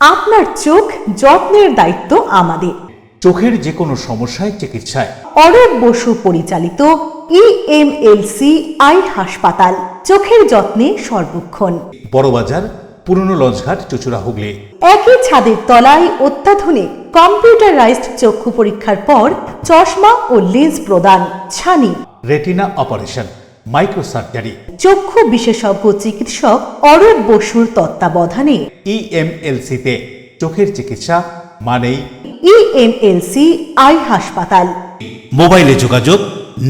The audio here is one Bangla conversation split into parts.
আপনার চোখ যত্নের দায়িত্ব আমাদের। চোখের যে কোনো সমস্যায় চিকিৎসায় অরূপ বসু পরিচালিত ইএমএলসি আই হাসপাতাল, চোখের যত্নে সর্বক্ষণ। বড়বাজার, পুরনো লঞ্চঘাট, চুঁচুড়া, হুগলি। একই ছাদের তলায় অত্যাধুনিক কম্পিউটারাইজড চক্ষু পরীক্ষার পর চশমা ও লেন্স প্রদান, ছানি, রেটিনা অপারেশন, মাইক্রো সার্জারি। চক্ষু বিশেষজ্ঞ চিকিৎসক অরূপ বসুর তত্ত্বাবধানে ইএমএলসিতে চোখের চিকিৎসা মানেই ইএমএলসি আই হাসপাতাল। মোবাইলে যোগাযোগ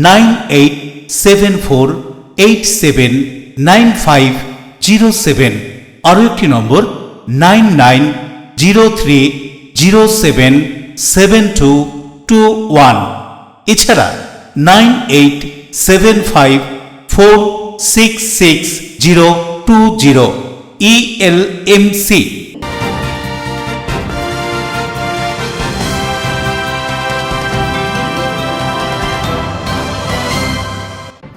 9874879507। আরও একটি নম্বর 9903077221। এছাড়া 9875466020 ইএলএমসি।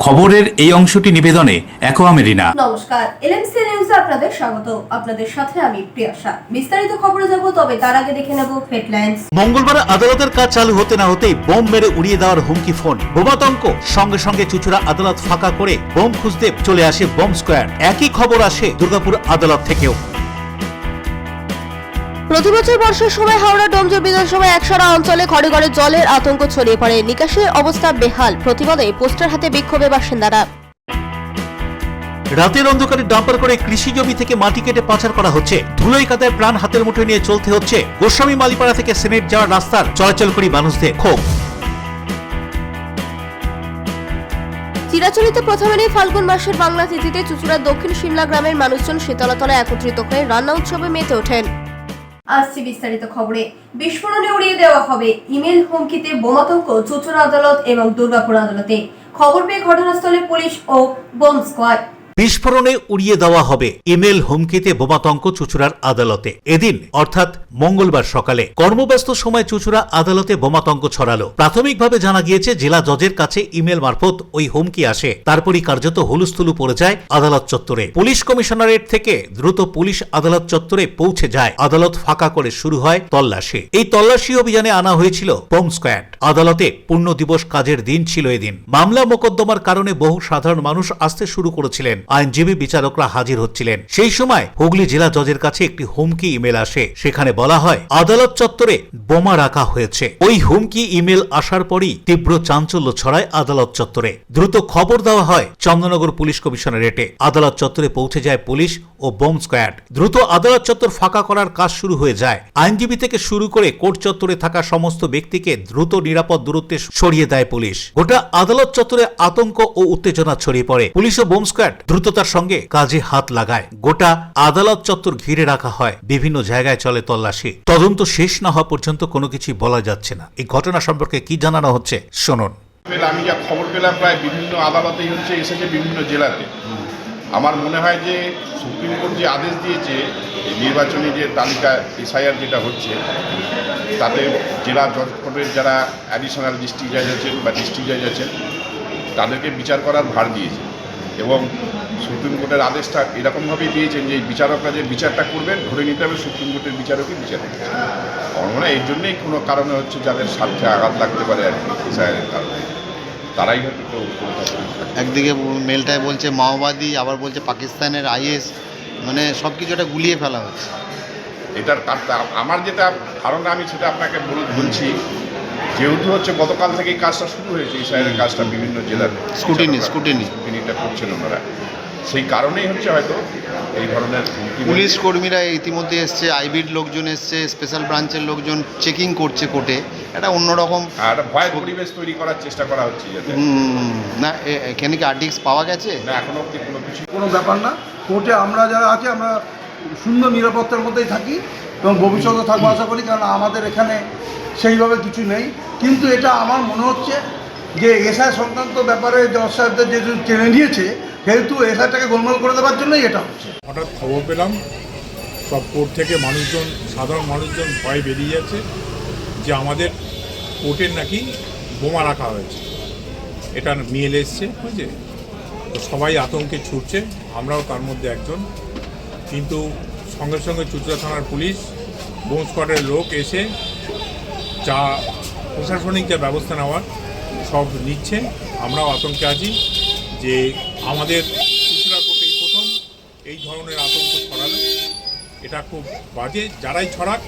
খবরের এই অংশটি নিবেদনে অ্যাকোয়ামেরিনা। নমস্কার, এলএমসি নিউজে আপনাদের স্বাগত। আপনাদের সাথে আমি প্রিয়াশা। বিস্তারিত খবরে যাব, তবে তার আগে দেখে নেব হেডলাইন্স। মঙ্গলবার আদালতের কাজ চালু হতে না হতেই বোম মেরে উড়িয়ে দেওয়ার হুমকি ফোন, বোমাতঙ্ক। সঙ্গে সঙ্গে চুঁচুড়া আদালত ফাঁকা করে বোম খুঁজতে চলে আসে বোম স্কোয়াড। একই খবর আসে দুর্গাপুর আদালত থেকেও। প্রতি বছর বর্ষার সময় হাওড়া ডোমজুর বিধানসভায় একসারা অঞ্চলে ঘরে ঘরে জলের আতঙ্ক ছড়িয়ে পড়ে। নিকাশের অবস্থা বেহাল, প্রতিবাদে পোস্টার হাতে বিক্ষোভে বাসিন্দারা। রাতের অন্ধকারে ডাম্পার করে কৃষি জমি থেকে মাটি কেটে পাচার করা হচ্ছে। ধুলোয় কাদায় প্রাণ হাতের মুঠোয় নিয়ে চলতে হচ্ছে গোস্বামী মালিপাড়া থেকে সিনেট যাওয়ার রাস্তার চলাচলকারী মানুষদের ক্ষোভ। চিরাচরিত প্রথা মেনে ফাল্গুন মাসের বাংলা তিথিতে চুঁচুড়ার দক্ষিণ সিমলা গ্রামের মানুষজন শীতলতলায় একত্রিত হয়ে রান্না উৎসবে মেতে ওঠেন। আসছে বিস্তারিত খবরে। বিস্ফোরণে উড়িয়ে দেওয়া হবে ইমেল হুমকিতে বোমাতঙ্ক চুঁচুড়া আদালত এবং দুর্গাপুর আদালতে। খবর পেয়ে ঘটনাস্থলে পুলিশ ও বোম স্কোয়াড। বিস্ফোরণে উড়িয়ে দেওয়া হবে ইমেল হুমকিতে বোমাতঙ্ক চুঁচুড়ার আদালতে। এদিন অর্থাৎ মঙ্গলবার সকালে কর্মব্যস্ত সময় চুঁচুড়া আদালতে বোমাতঙ্ক ছড়ালো। প্রাথমিকভাবে জানা গিয়েছে জেলা জজের কাছে ইমেল মারফত ওই হুমকি আসে, তারপরই কার্যত হুলুস্থুলু পড়ে যায় আদালত চত্বরে। পুলিশ কমিশনারেট থেকে দ্রুত পুলিশ আদালত চত্বরে পৌঁছে যায়। আদালত ফাঁকা করে শুরু হয় তল্লাশি। এই তল্লাশি অভিযানে আনা হয়েছিল বোম স্কোয়াড। আদালতে পূর্ণ দিবস কাজের দিন ছিল এদিন। মামলা মোকদ্দমার কারণে বহু সাধারণ মানুষ আসতে শুরু করেছিলেন। আইনজীবী বিচারকরা হাজির হচ্ছিলেন। সেই সময় হুগলি জেলা জজের কাছে একটি হুমকি ইমেল আসে। সেখানে বলা হয় আদালত চত্বরে বোমা রাখা হয়েছে। ওই হুমকি ইমেল আসার পরই তীব্র চাঞ্চল্য ছড়ায় আদালত চত্বরে। দ্রুত খবর দেওয়া হয় চন্দননগর পুলিশ কমিশনারেটে। আদালত চত্বরে পৌঁছে যায় পুলিশ ও বোম স্কোয়াড। দ্রুত আদালত চত্বর ফাঁকা করার কাজ শুরু হয়ে যায়। আইনজীবী থেকে শুরু করে কোর্ট চত্বরে থাকা সমস্ত ব্যক্তিকে দ্রুত নিরাপদ দূরত্বে সরিয়ে দেয় পুলিশ। গোটা আদালত চত্বরে আতঙ্ক ও উত্তেজনা ছড়িয়ে পড়ে। পুলিশ ও বোম স্কোয়াড দ্রুততার সঙ্গে কাজে হাত লাগায়। গোটা আদালত চত্বর ঘিরে রাখা হয়। বিভিন্ন জায়গায় চলে তল্লাশি। তদন্ত শেষ না হওয়া পর্যন্ত কোনো কিছু বলা যাচ্ছে না। এই ঘটনা সম্পর্কে কি জানানো হচ্ছে শুনুন। আমি যা খবর পেলাম, প্রায় বিভিন্ন আদালতেই হচ্ছে, এসেছে বিভিন্ন জেলাতে। আমার মনে হয় যে সুপ্রিম কোর্ট যে আদেশ দিয়েছে নির্বাচনী যে তালিকা এসআইআর যেটা হচ্ছে, তাতে জেলা জজ কোর্টের যারা অ্যাডিশনাল ডিস্ট্রিক্ট জাজ আছেন বা ডিস্ট্রিক্ট জাজ আছেন তাদেরকে বিচার করার ভার দিয়েছে। এবং সুপ্রিম কোর্টের আদেশটা এরকমভাবেই দিয়েছেন যে বিচারকরা যে বিচারটা করবেন ধরে নিতে হবে সুপ্রিম কোর্টের বিচারকই বিচার করছে। আমার মনে হয় এই জন্যেই কোনো কারণে হচ্ছে যাদের স্বার্থে আঘাত লাগতে পারে আর কি এসআইআরের কারণে, তারাই হয়তো কেউ করে থাকে। একদিকে মেলটায় বলছে মাওবাদী, আবার বলছে পাকিস্তানের আইএস, মানে সব কিছু একটা গুলিয়ে ফেলা হচ্ছে। এটার আমার যেটা ধারণা, আমি সেটা আপনাকে বলছি, যেহেতু হচ্ছে গতকাল থেকেই কাজটা শুরু হয়েছে এসআইআরের কাজটা বিভিন্ন জেলাতে স্কুটিনিটা করছেন ওনারা, সেই কারণেই হচ্ছে হয়তো এই ধরনের পুলিশ কর্মীরা ইতিমধ্যে এসছে, আইবির লোকজন এসছে, স্পেশাল ব্রাঞ্চের লোকজন চেকিং করছে কোর্টে। একটা অন্যরকম একটা ভয় পরিবেশ তৈরি করার চেষ্টা করা হচ্ছে যাতে না। এখানে কি আরডিএক্স পাওয়া গেছে না, এখনো কোনো কিছু কোনো ব্যাপার না। কোর্টে আমরা যারা আছি আমরা সুন্দর নিরাপত্তার মধ্যেই থাকি এবং ভবিষ্যতে থাকবো আশা করি, কারণ আমাদের এখানে সেইভাবে কিছু নেই। কিন্তু এটা আমার মনে হচ্ছে যে এসআই সংক্রান্ত ব্যাপারে জজ সাহেবদের যেহেতু টেনে নিয়েছে, সেহেতু এসআইটাকে গোলমাল করে দেওয়ার জন্যই এটা হচ্ছে। হঠাৎ খবর পেলাম সব কোর্ট থেকে মানুষজন, সাধারণ মানুষজন ভয় বেরিয়ে যাচ্ছে যে আমাদের কোর্টের নাকি বোমা রাখা হয়েছে। এটা মেল এসছে, বুঝছে, তো সবাই আতঙ্কে ছুটছে, আমরাও তার মধ্যে একজন। কিন্তু সঙ্গে সঙ্গে চুঁচুড়া থানার পুলিশ বোম স্কোয়াডের লোক এসে যা প্রশাসনিক যা ব্যবস্থা নেওয়ার সব নিচ্ছে। আমরাও আতঙ্কে আছি যে আমাদের চুঁচুড়া কোর্টেই প্রথম এই ধরনের আতঙ্ক ছড়ালো। এটা খুব বাজে, যারাই ছড়াক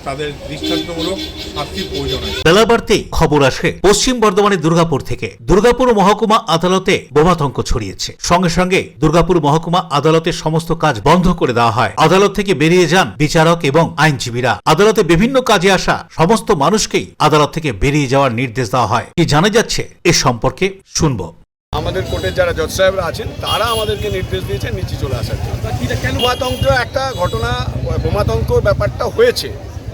তাদের দৃষ্টান্তমূলক শাস্তির প্রয়োজন আছে। বেলা বাড়তেই খবর আসে পশ্চিম বর্ধমানের দুর্গাপুর থেকে। দুর্গাপুর মহকুমা আদালতে বোমাতঙ্ক ছড়িয়েছে। সঙ্গে সঙ্গে দুর্গাপুর মহকুমা আদালতের সমস্ত কাজ বন্ধ করে দেওয়া হয়। আদালত থেকে বেরিয়ে যান বিচারক এবং আইনজীবীরা। আদালতে বিভিন্ন কাজে আসা সমস্ত মানুষকেই আদালত থেকে বেরিয়ে যাওয়ার নির্দেশ দেওয়া হয়। কি জানা যাচ্ছে এ সম্পর্কে শুনবো। আমাদের কোর্টের যারা জজ সাহেবরা আছেন তারা আমাদেরকে নির্দেশ দিয়েছেন নিচে চলে আসার জন্য। বোমাতঙ্ক একটা ঘটনা, বোমাতঙ্ক ব্যাপারটা হয়েছে,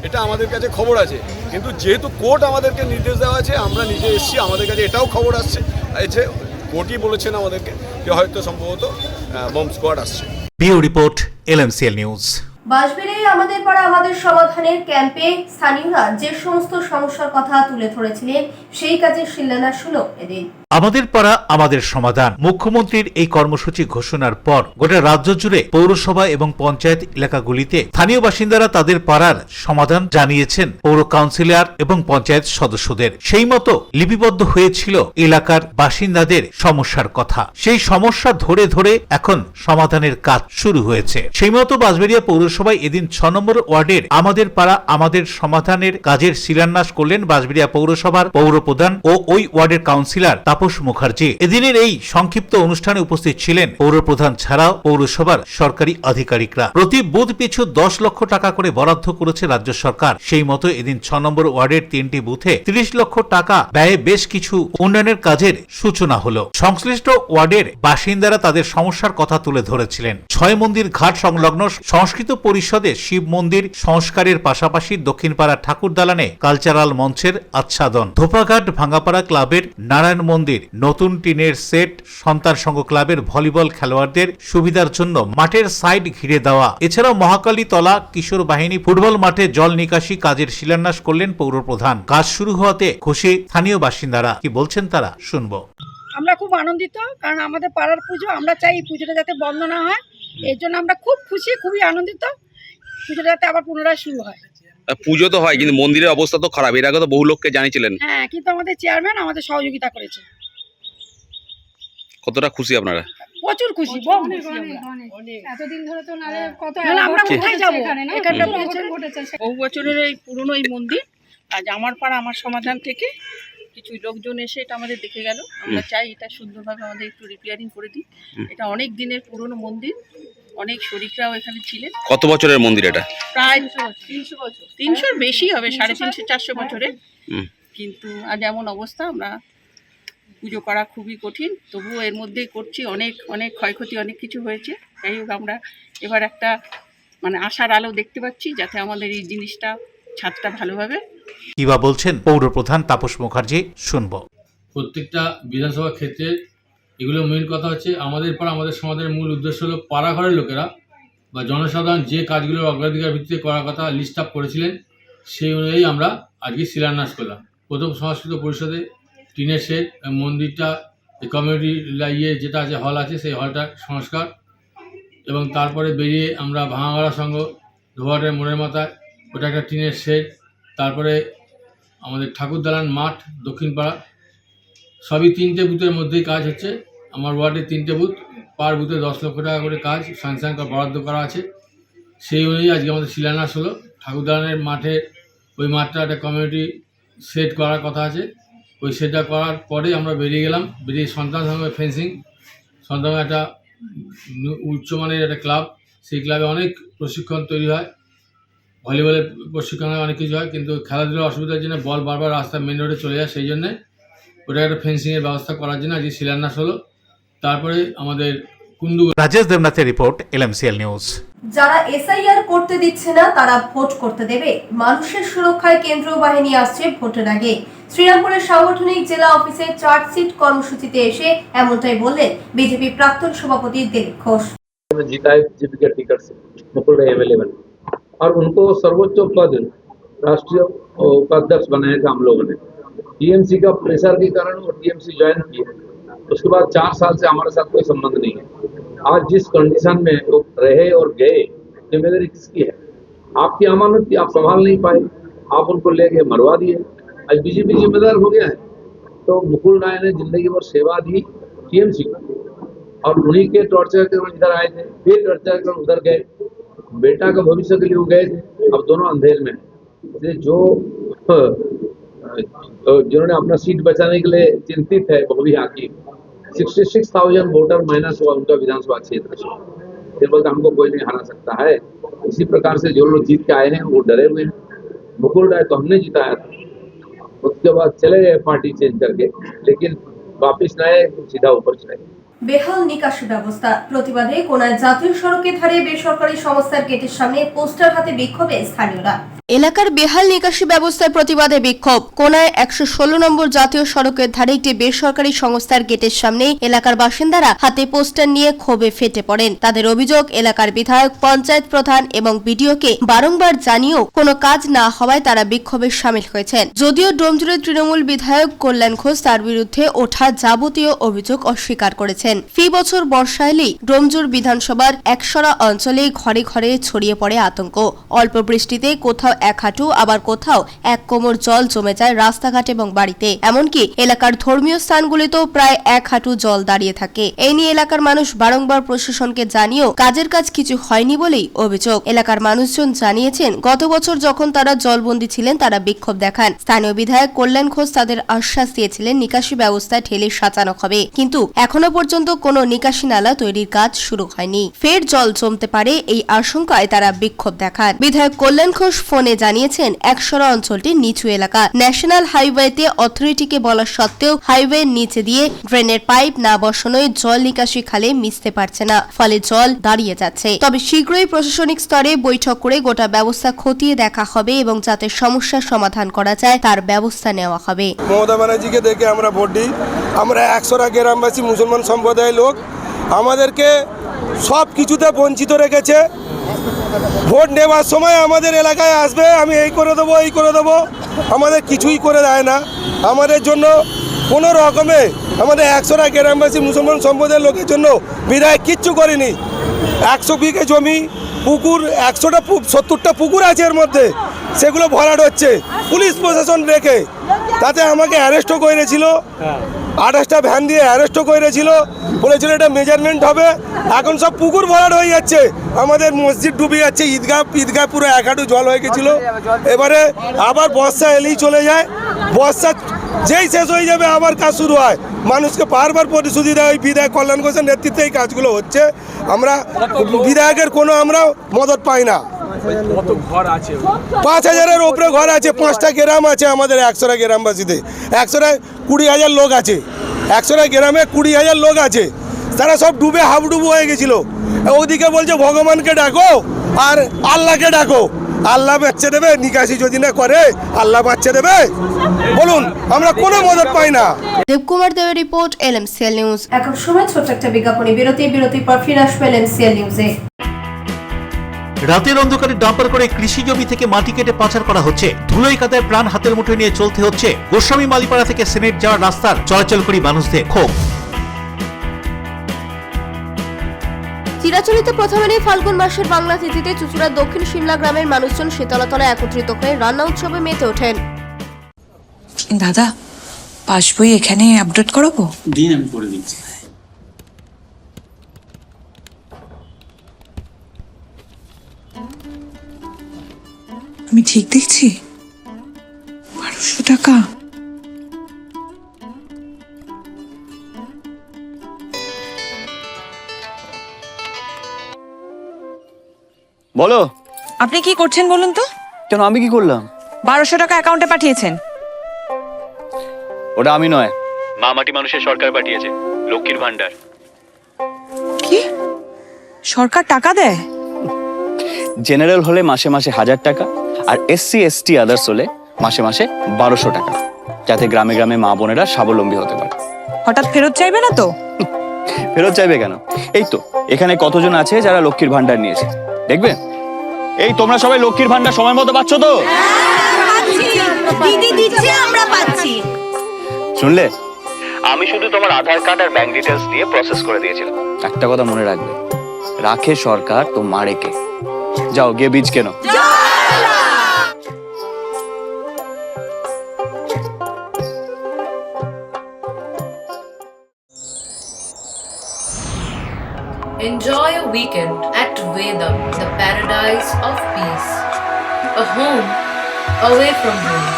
এটা আমাদের কাছে খবর আছে, কিন্তু যেহেতু কোর্ট আমাদেরকে নির্দেশ দেওয়া আছে আমরা নিজে এসেছি, আমাদের কাছে এটাও খবর আসছে কোর্টই বলেছেন আমাদেরকে যে হয়তো সম্ভবত বম স্কোয়াড আসছে। Bureau report, LMCL news. বাঁশবেড়ে আমাদের পাড়া আমাদের সমাধানের ক্যাম্পে স্থানীয়রা যে সমস্ত সমস্যার কথা তুলে ধরেছিলেন সেই কাজের শিলান্যাস হলো এদিন। আমাদের পাড়া আমাদের সমাধান। মুখ্যমন্ত্রীর এই কর্মসূচি ঘোষণার পর গোটা রাজ্য জুড়ে পৌরসভা এবং পঞ্চায়েত এলাকাগুলিতে স্থানীয় বাসিন্দারা তাদের পাড়ার সমাধান জানিয়েছেন পৌর কাউন্সিলর এবং পঞ্চায়েত সদস্যদের। সেই মতো লিপিবদ্ধ হয়েছিল এলাকার বাসিন্দাদের সমস্যার কথা। সেই সমস্যা ধরে ধরে এখন সমাধানের কাজ শুরু হয়েছে। সেই মতো বাঁশবেড়িয়া পৌরসভায় এদিন 6 নম্বর ওয়ার্ডের আমাদের পাড়া আমাদের সমাধানের কাজের শিলান্যাস করলেন বাঁশবেড়িয়া পৌরসভার পৌরপ্রধান ও ওই ওয়ার্ডের কাউন্সিলর তাপস মুখার্জি। এদিনের এই সংক্ষিপ্ত অনুষ্ঠানে উপস্থিত ছিলেন পৌরপ্রধান ছাড়াও পৌরসভার সরকারি আধিকারিকরা। প্রতি বুথ পিছু 10 লক্ষ টাকা করে বরাদ্দ করেছে রাজ্য সরকার। সেই মতো এদিন 6 নম্বর ওয়ার্ডের 3টি বুথে 30 লক্ষ টাকা ব্যয়ে বেশ কিছু উন্নয়নের কাজের সূচনা হলো। সংশ্লিষ্ট ওয়ার্ডের বাসিন্দারা তাদের সমস্যার কথা তুলে ধরেছিলেন। 6 মন্দির ঘাট সংলগ্ন সংস্কৃত পরিষদে শিব মন্দির সংস্কারের পাশাপাশি দক্ষিণপাড়া ঠাকুর দালানে কালচারাল মঞ্চের আচ্ছাদন, ধোপাঘাট ভাঙ্গাপাড়া ক্লাবের নারায়ণ মন্দির নতুন টিনের সেট, সন্তান সংঘ ক্লাবের ভলিবল খেলোয়াড়দের সুবিধার জন্য মাঠের সাইড ঘিরে দেওয়া, এছাড়াও মহাকালী তলা কিশোর বাহিনী ফুটবল মাঠে জল নিকাশি কাজের শিলান্যাস করলেন পৌরপ্রধান। কাজ শুরু হওয়াতে খুশি স্থানীয় বাসিন্দারা। কি বলছেন তারা শুনবো। আমরা খুব আনন্দিত, কারণ আমাদের পাড়ার পুজো, আমরা চাই এই পুজোটা যাতে বন্ধ না হয়। এর জন্য আমরা খুব খুশি, খুবই আনন্দিত পুজোটা যাতে আবার পুনরায় শুরু হয়। পুজো তো হয় কিন্তু মন্দিরের অবস্থা তো খারাপ, এর আগে তো বহু লোককে জানিয়েছিলেন। হ্যাঁ, কিন্তু আমাদের চেয়ারম্যান আমাদের সহযোগিতা করেছে। কতটা খুশি আপনারা? প্রচুর খুশি। এতদিন ধরে তো নালে কত আমরা কোথায় যাবো, এখানটা ঘটেছে। বহু বছরের এই পুরনো এই মন্দির, আজ আমার পাড়া আমার সমাধান থেকে কিছু লোকজন এসে এটা আমাদের দেখে গেল। আমরা চাই এটা সুন্দরভাবে আমাদের একটু রিপেয়ারিং করে দিই। এটা অনেক দিনের পুরনো মন্দির, অনেক শরিকরাও এখানে ছিলেন। কত বছরের মন্দির এটা? প্রায় 300 বছর, 300 বেশি হবে, 350-400 বছরে। কিন্তু আজ এমন অবস্থা, আমরা পুজো করা খুবই কঠিন, তবুও এর মধ্যেই করছি। অনেক অনেক ক্ষয়ক্ষতি, অনেক কিছু হয়েছে। যাই হোক, আমরা এবার একটা আশার আলো দেখতে পাচ্ছি, যাতে আমাদের এই জিনিসটা ছাদটা ভালোভাবে। কিবা বলছেন পৌরপ্রধান তাপস মুখার্জি, শুনবো। প্রত্যেকটা বিধানসভা ক্ষেত্রে এগুলো মেন কথা হচ্ছে আমাদের পাড়া আমাদের সমাধানের মূল উদ্দেশ্য হলো পাড়া ঘরের লোকেরা বা জনসাধারণ যে কাজগুলোর অগ্রাধিকার ভিত্তিতে করার কথা লিস্ট আপ করেছিলেন, সেই অনুযায়ী আমরা আজকে শিলান্যাস করলাম। প্রথম সংস্কৃত পরিষদে টিনের শেড, মন্দিরটা কমিউনিটি যেটা আছে হল আছে, সেই হলটার সংস্কার, এবং তারপরে বেরিয়ে আমরা ভাঙাগড়া সংঘ ধোয়াটের মোড়ের মাথায় ওটা একটা টিনের শেড, তারপরে আমাদের ঠাকুর দালান মাঠ দক্ষিণপাড়া, সবই 3টে বুথের মধ্যেই কাজ হচ্ছে। আমার ওয়ার্ডে 3টে বুথ, পার বুথে 10 লক্ষ টাকা করে কাজ স্যাংশন বরাদ্দ করা আছে। সেই অনুযায়ী আজকে আমাদের শিলান্যাস হলো। ঠাকুর দালানের মাঠে ওই মাঠটা একটা কমিউনিটি সেট করার কথা আছে, ওই সেটটা করার পরে আমরা বেরিয়ে গেলাম। বেরিয়ে সন্তান সঙ্গে ফেন্সিং, সন্তান একটা উচ্চমানের একটা ক্লাব, সেই ক্লাবে অনেক প্রশিক্ষণ তৈরি হয়, ভলিবলের প্রশিক্ষণ হয়, অনেক কিছু হয়, কিন্তু খেলাধুলার অসুবিধার জন্য বল বারবার রাস্তা মেন রোডে চলে যায়। সেই জন্যে ওটা একটা ফেন্সিংয়ের ব্যবস্থা করার জন্য আজকে শিলান্যাস হলো। তারপরে আমাদের কুন্দু। রাজেশ দেবনাথের রিপোর্ট, LMCL নিউজ। যারা এসআইআর করতে দিচ্ছে না তারা ভোট করতে দেবে। মানুষের সুরক্ষায় কেন্দ্রীয় বাহিনী আসছে ভোটের আগে। শ্রীরামপুরের সাংগঠনিক জেলা অফিসের চার্জশিট কর্মসূচিতে এসে এমনটাই বললেন বিজেপি প্রাক্তন সভাপতি दिलीप घोष। जीता है बीजेपी के टिकट से मुकुल भाई अवेलेबल, और उनको सर्वोच्च पद राष्ट्रीय उपाध्यक्ष बनाया था हम लोगों ने। टीएमसी का प्रेशर के कारण वो टीएमसी ज्वाइन किए, उसके बाद 4 साल से हमारे साथ कोई संबंध नहीं है। आज जिस कंडीशन में वो रहे और गए, जिम्मेदारी किसकी है? आपकी अमानत थी, आप संभाल नहीं पाए, आप उनको लेके मरवा दिए। आज बीजेपी जिम्मेदार हो गया है। तो मुकुल राय ने जिंदगी भर सेवा दी टीएमसी को, और उन्हीं के टॉर्चर के इधर आए थे, फिर टॉर्चर कर उधर गए, बेटा का भविष्य के लिए वो गए थे, अब दोनों अंधेर में हैं। इसलिए जिन्होंने अपना सीट बचाने के लिए चिंतित है बॉबी हाकिम, 66,000 वोटर माइनस हुआ उनका विधानसभा क्षेत्र से, फिर बोलते हमको कोई नहीं हरा सकता है। इसी प्रकार से जो लोग जीत के आए हैं वो डरे हुए हैं। मुकुल राय तो हमने जिताया था, उसके बाद चले गए पार्टी चेंज करके, लेकिन वापिस न आए, सीधा ऊपर चले गए। বেহাল নিকাশি ব্যবস্থা প্রতিবাদে কোনায় জাতীয় সড়কের ধারে বেসরকারি সংস্থার গেটের সামনে পোস্টার হাতে বিক্ষোভে স্থানীয়রা। এলাকার বেহাল নিকাশি ব্যবস্থার প্রতিবাদে বিক্ষোভ। কোনায় 116 নম্বর জাতীয় সড়কের ধারে একটি বেসরকারি সংস্থার গেটের সামনে এলাকার বাসিন্দারা হাতে পোস্টার নিয়ে ক্ষোভে ফেটে পড়েন। তাদের অভিযোগ, এলাকার বিধায়ক, পঞ্চায়েত প্রধান এবং বিডিওকে বারংবার জানিয়েও কোনো কাজ না হওয়ায় তারা বিক্ষোভে শামিল হয়েছেন। যদিও ডোমজুরের তৃণমূল বিধায়ক কল্যাণ ঘোষ তার বিরুদ্ধে ওঠা যাবতীয় অভিযোগ অস্বীকার করেছেন। ফি বছর বর্ষা এলেই ডোমজুর বিধানসভার একসরা অঞ্চলে ঘরে ঘরে ছড়িয়ে পড়ে আতঙ্ক। অল্প বৃষ্টিতে কোথাও এক হাঁটু, আবার কোথাও এক কোমর জল জমে যায় রাস্তাঘাট এবং বাড়িতে। এমনকি এলাকার ধর্মীয় স্থানগুলিতেও প্রায় এক হাঁটু জল দাঁড়িয়ে থাকে। এই নিয়ে এলাকার মানুষ বারংবার প্রশাসনকে জানিয়েও কাজের কাজ কিছু হয়নি বলেই অভিযোগ। এলাকার মানুষজন জানিয়েছেন, গত বছর যখন তারা জলবন্দী ছিলেন তারা বিক্ষোভ দেখান। স্থানীয় বিধায়ক কল্যাণ ঘোষ তাদের আশ্বাস দিয়েছিলেন নিকাশি ব্যবস্থা ঢেলে সাজানো হবে, কিন্তু এখনো পর্যন্ত কোনো নিকাশি নালা তৈরির কাজ শুরু হয়নি। ফের জল জমতে পারে এই আশঙ্কায় তারা বিক্ষোভ দেখান। বিধায়ক কল্যাণ ঘোষ ফোনে জানিয়েছেন, একসরা অঞ্চলটি নিচু এলাকা। ন্যাশনাল হাইওয়েতে অথরিটিকে বলা সত্ত্বেও হাইওয়ের নিচে দিয়ে ড্রেনের পাইপ না বসানোয় জল নিকাশি খালে মিশতে পারছে না, ফলে জল দাঁড়িয়ে যাচ্ছে। তবে শীঘ্রই প্রশাসনিক স্তরে বৈঠক করে গোটা ব্যবস্থা খতিয়ে দেখা হবে এবং যাতে সমস্যার সমাধান করা যায় তার ব্যবস্থা নেওয়া হবে। মমতা ব্যানার্জিকে দেখে আমরা ভোট দিই। আমরা একসরা গ্রামবাসী মুসলমান সম্প্রদায়ের লোক, আমাদেরকে সব কিছুতে বঞ্চিত রেখেছে। ভোট নেওয়ার সময় আমাদের এলাকায় আসবে, আমি এই করে দেবো, এই করে দেবো, আমাদের কিছুই করে দেয় না। আমাদের জন্য কোনো রকমে আমাদের একসরা গ্রামবাসী মুসলমান সম্প্রদায়ের লোকের জন্য বিধায়ক কিচ্ছু করেনি। 100 বিঘে জমি, পুকুর, 170টা পুকুর আছে এর মধ্যে, সেগুলো ভরাট হচ্ছে পুলিশ প্রশাসন রেখে। তাতে আমাকে অ্যারেস্টও করেছিল, 28টা ভ্যান দিয়ে অ্যারেস্টও করেছিল, বলেছিল এটা মেজারমেন্ট হবে। এখন সব পুকুর ভরাট হয়ে যাচ্ছে, আমাদের মসজিদ ডুবে যাচ্ছে, ঈদগাহ পুরো 1 হাঁটু জল হয়ে গেছিলো। এবারে আবার বর্ষা এলেই চলে যায়, বর্ষা যেই শেষ হয়ে যাবে আবার কাজ শুরু হয়। মানুষকে বারবার প্রতিশ্রুতি দেয়, ওই বিধায়ক কল্যাণ ঘোষের নেতৃত্বে এই কাজগুলো হচ্ছে। আমরা বিধায়কের কোনো আমরা মদত পাই না। 5,000-এর উপরে ঘর আছে, 5টা গ্রাম আছে আমাদের একসরা গ্রামবাসীতে। একসরায় 20,000 লোক আছে, একসরা গ্রামে 20,000 লোক আছে, তারা সব ডুবে হাবুডুবু হয়ে গেছিল। ওদিকে বলছে ভগবানকে ডাকো আর আল্লাহকে ডাকো, আল্লাহ বাচ্চা দেবে। নিকাশি যদি না করে আল্লাহ বাচ্চা দেবে? বলুন, আমরা কোনো মদত পাই না। দেবকুমার দেবের রিপোর্ট, LMCL নিউজ। এখন সময় ছোট্ট একটা বিজ্ঞাপনী বিরতির পর ফিরে আসবে LMCL নিউজে। রাতের অন্ধকারে ডাম্পার করে কৃষি জমি থেকে মাটি কেটে পাচার করা হচ্ছে। ধুলোয় কাদায় প্রাণ হাতের মুঠোয় নিয়ে চলতে হচ্ছে গোস্বামী মালিপাড়া থেকে সেনেট যাওয়ার রাস্তার চলাচলকারী মানুষদের ক্ষোভ। চিরাচরিত প্রথমেই ফাল্গুন মাসের বাংলা তিথিতে চুচুড়ার দক্ষিণ শিমলা গ্রামের মানুষজন শীতলতলায় একত্রিত হয়ে রান্না উৎসবে মেতে ওঠেন। দাদা, পাসবই এখানে আপডেট করাবো? দিন আমি করে দিচ্ছি। আমি ঠিক দেখছি? 1200 টাকা। বলো, আপনি কি করছেন বলুন তো? কেন আমি কি করলাম? 1200 টাকা অ্যাকাউন্টে পাঠিয়েছেন। ওটা আমি নয়, মা মাটি মানুষের সরকার পাঠিয়েছে, লক্ষ্মীর ভান্ডার। কি? সরকার টাকা দেয়? জেনারেল হলে মাসে মাসে 1000 টাকা, আর SC ST আদার্স হলে মাসে মাসে 1200 টাকা, যাতে গ্রামে গ্রামে মা বোনেরা স্বাবলম্বী হতে পারে। হঠাৎ ফেরত চাইবে না তো? ফেরত চাইবে কেন? এই তো এখানে কতজন আছে যারা লক্ষ্মীর ভান্ডার নিয়েছে, দেখবেন। এই তোমরা সবাই লক্ষ্মীর ভান্ডার সময় মতো পাচ্ছ তো? দিদি দিচ্ছে, আমরা পাচ্ছি। শুনলে, আমি শুধু তোমার আধার কার্ড আর ব্যাংক ডিটেইলস দিয়ে প্রসেস করে দিয়েছিলাম। একটা কথা মনে রাখবে, রাখে সরকার তো মারে কে। যাও গিয়ে বীজ কেনো। Enjoy a weekend at Vedam, the paradise of peace. A home away from home.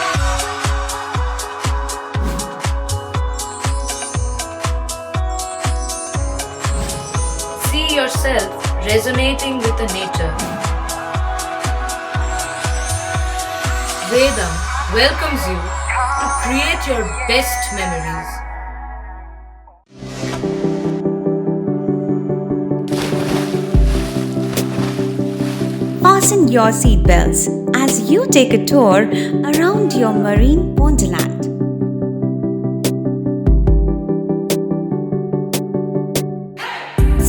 See yourself resonating with the nature. Vedam welcomes you to create your best memories. Fasten your seatbelts as you take a tour around your marine wonderland.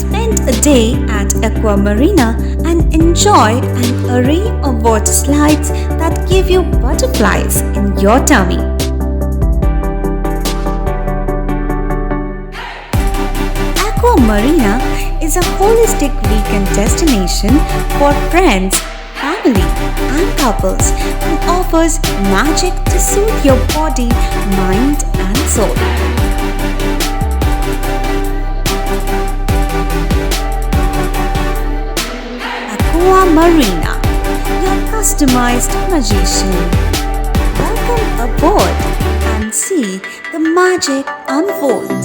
Spend a day at Aqua Marina and enjoy an array of water slides that give you butterflies in your tummy. Aqua Marina is a holistic weekend destination for friends, family, and couples and offers magic to soothe your body, mind, and soul. Aqua Marina, your customized magician. Welcome aboard and see the magic unfold.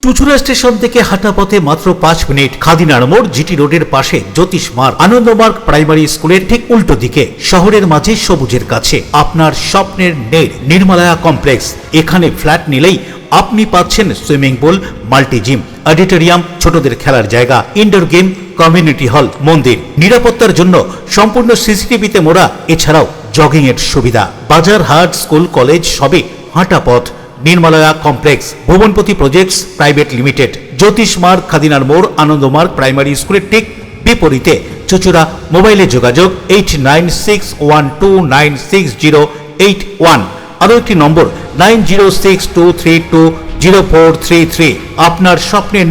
Chuchura station থেকে হাঁটা পথে মাত্র 5 মিনিট, খাদিনার মোড়, জিটি রোডের পাশে জ্যোতিষ মার্গ, আনন্দমার্গ প্রাইমারি স্কুলের ঠিক উল্টো দিকে, শহরের মাঝে সবুজের কাছে আপনার স্বপ্নের নেট নির্মলায়া কমপ্লেক্স। এখানে ফ্ল্যাট নিলেই আপনি পাচ্ছেন swimming pool, multi gym, auditorium, ছোটদের খেলার জায়গা, ইনডোর গেম, কমিউনিটি হল, মন্দির। নিরাপত্তার জন্য সম্পূর্ণ সিসিটিভিতে মোড়া, এছাড়াও জগিং এর সুবিধা। বাজার, হাট, স্কুল, কলেজ সবই হাঁটা পথ। নির্মলায়া কমপ্লেক্স, ভুবনপতি প্রজেক্টস প্রাইভেট লিমিটেড, জ্যোতিষ মার্গ, খাদিনার মোড়, আনন্দমার্গ প্রাইমারি স্কুলের ঠিক বিপরীতে, চুচুড়া। মোবাইলে যোগাযোগ 8961296081, আরও একটি নম্বর 9062320433। আপনার স্বপ্নের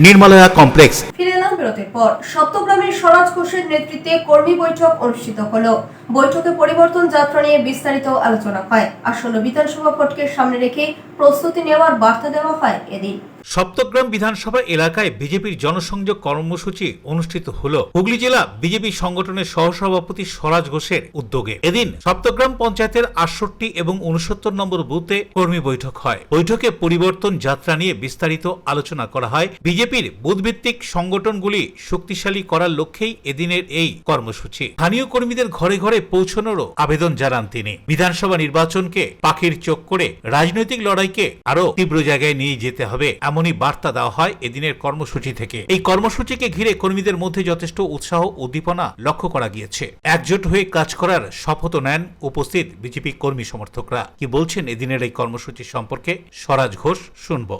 নির্মলায়া কমপ্লেক্স। ফিরে এলাম বিরতির পর। সপ্তগ্রামের স্বরাজ ঘোষের নেতৃত্বে কর্মী বৈঠক অনুষ্ঠিত হলো। বৈঠকে পরিবর্তন যাত্রা নিয়ে বিস্তারিত আলোচনা হয়। আসন্ন বিধানসভা ভোটকে সামনে রেখে প্রস্তুতি নেওয়ার বার্তা দেওয়া হয় এদিন। সপ্তগ্রাম বিধানসভা এলাকায় বিজেপির জনসংযোগ কর্মসূচি অনুষ্ঠিত হলো হুগলি জেলা বিজেপি সংগঠনের সহসভাপতি স্বরাজ ঘোষের উদ্যোগে। এদিন সপ্তগ্রাম পঞ্চায়েতের 68 এবং 69 নম্বর বুথে কর্মী বৈঠক হয়। বৈঠকে পরিবর্তন যাত্রা নিয়ে বিস্তারিত আলোচনা করা হয়। বিজেপির বুথভিত্তিক সংগঠনগুলি শক্তিশালী করার লক্ষ্যেই এদিনের এই কর্মসূচি। স্থানীয় কর্মীদের ঘরে ঘরে পৌঁছানোরও আবেদন জানান তিনি। বিধানসভা নির্বাচনকে পাখির চোখ করে রাজনৈতিক লড়াইকে আরো তীব্র জায়গায় নিয়ে যেতে হবে, এমনই বার্তা দেওয়া হয় এদিনের কর্মসূচি থেকে। এই কর্মসূচিকে ঘিরে কর্মীদের মধ্যে যথেষ্ট উৎসাহ উদ্দীপনা লক্ষ্য করা গিয়েছে। একজোট হয়ে কাজ করার শপথ নেন উপস্থিত বিজেপি কর্মী সমর্থকরা। কি বলছেন এদিনের এই কর্মসূচি সম্পর্কে স্বরাজ ঘোষ, শুনবো।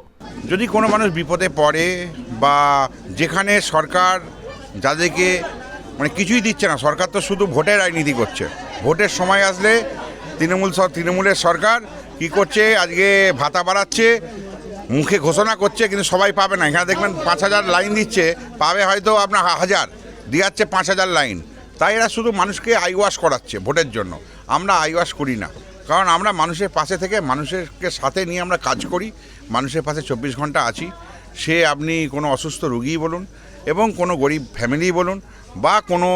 যদি কোনো মানুষ বিপদে পড়ে বা যেখানে সরকার যাদেরকে কিছুই দিচ্ছে না, সরকার তো শুধু ভোটের রাজনীতি করছে। ভোটের সময় আসলে তৃণমূলের সরকার কি করছে, আজকে ভাতা বাড়াচ্ছে, মুখে ঘোষণা করছে, কিন্তু সবাই পাবে না। এখানে দেখবেন 5000 লাইন দিচ্ছে, পাবে হয়তো আপনার 1000, দিয়াচ্ছে 5000 লাইন। তাই এরা শুধু মানুষকে আইওয়াশ করাচ্ছে ভোটের জন্য। আমরা আইওয়াশ করি না, কারণ আমরা মানুষের পাশে থেকে মানুষেরকে সাথে নিয়ে আমরা কাজ করি। মানুষের পাশে 24 ঘন্টা আছি। সে আপনি কোনো অসুস্থ রোগীই বলুন এবং কোনো গরিব ফ্যামিলি বলুন বা কোনো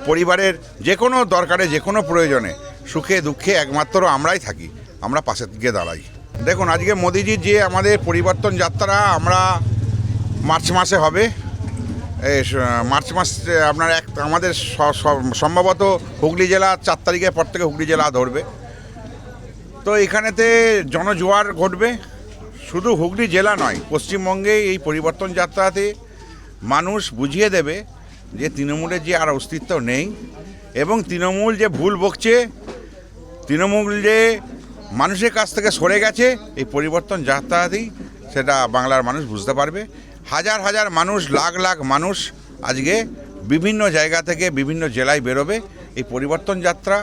পরিবারের যে কোনো দরকারে, যে কোনো প্রয়োজনে, সুখে দুঃখে একমাত্র আমরাই থাকি, আমরা পাশে গিয়ে দাঁড়াই। দেখুন, আজকে মোদিজির যে আমাদের পরিবর্তন যাত্রা আমরা মার্চ মাসে হবে। মার্চ মাসে আপনার আমাদের সম্ভবত হুগলি জেলা 4 তারিখের পর থেকে হুগলি জেলা ধরবে। তো এখানেতে জনজোয়ার ঘটবে। শুধু হুগলি জেলা নয়, পশ্চিমবঙ্গে এই পরিবর্তন যাত্রাতে মানুষ বুঝিয়ে দেবে যে তৃণমূলের যে আর অস্তিত্ব নেই এবং তৃণমূল যে ভুল বকছে, তৃণমূল যে মানুষের কাছ থেকে সরে গেছে, এই পরিবর্তন যাত্রাতেই সেটা বাংলার মানুষ বুঝতে পারবে। হাজার হাজার মানুষ, লাখ লাখ মানুষ আজকে বিভিন্ন জায়গা থেকে বিভিন্ন জেলায় বেরোবে। এই পরিবর্তন যাত্রা